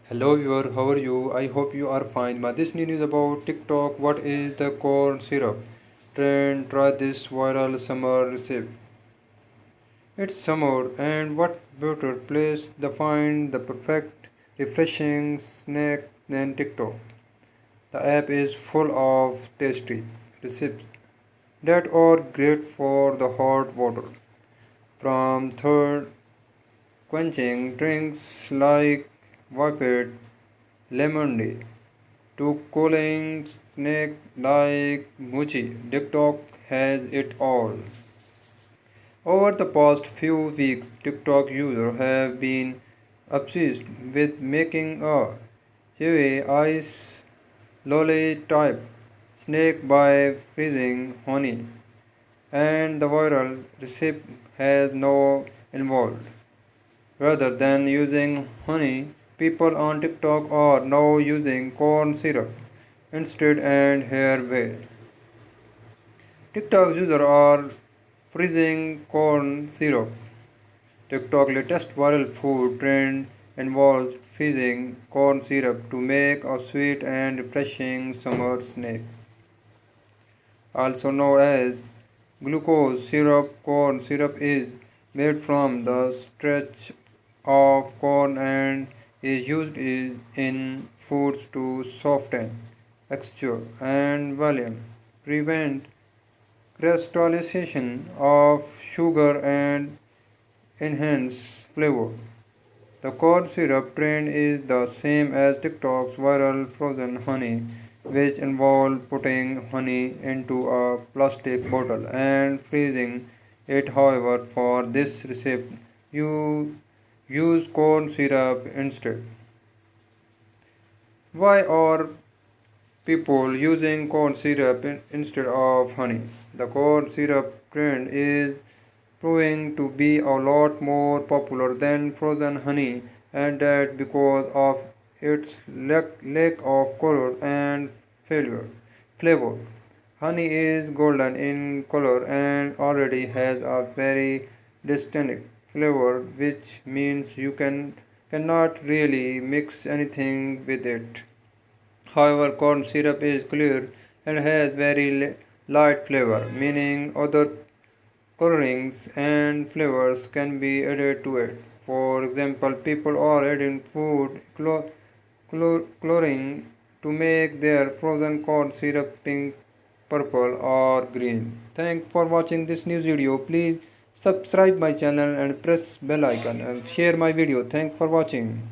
Hello viewer, how are you? I hope you are fine. This new news about TikTok. What is the corn syrup trend? Try this viral summer recipe. It's summer, and what better place to find the perfect refreshing snack than TikTok? The app is full of tasty recipes that are great for the hot water. From third quenching drinks like Vapid Lemonade to cooling snacks like mochi. TikTok has it all. Over the past few weeks, TikTok users have been obsessed with making a chewy ice lolly type snake by freezing honey, and the viral recipe has no involved. Rather than using honey, people on TikTok are now using corn syrup instead, and here way. TikTok users are freezing corn syrup. TikTok latest viral food trend involves freezing corn syrup to make a sweet and refreshing summer snack. Also known as glucose syrup, corn syrup is made from the starch of corn and is used in foods to soften texture and volume, prevent crystallization of sugar and enhance flavor. The corn syrup trend is the same as TikTok's viral frozen honey, which involved putting honey into a plastic bottle and freezing it. However, for this recipe, you use corn syrup instead. Why are people using corn syrup instead of honey? The corn syrup trend is proving to be a lot more popular than frozen honey, and that because of its lack of color and flavor. Honey is golden in color and already has a very distinct flavor, which means you cannot really mix anything with it. However, corn syrup is clear and has very light flavor, meaning other colorings and flavors can be added to it. For example, people are adding food coloring to make their frozen corn syrup pink, purple, or green. Thanks for watching this news video. Please subscribe my channel and press bell icon and share my video. Thanks for watching.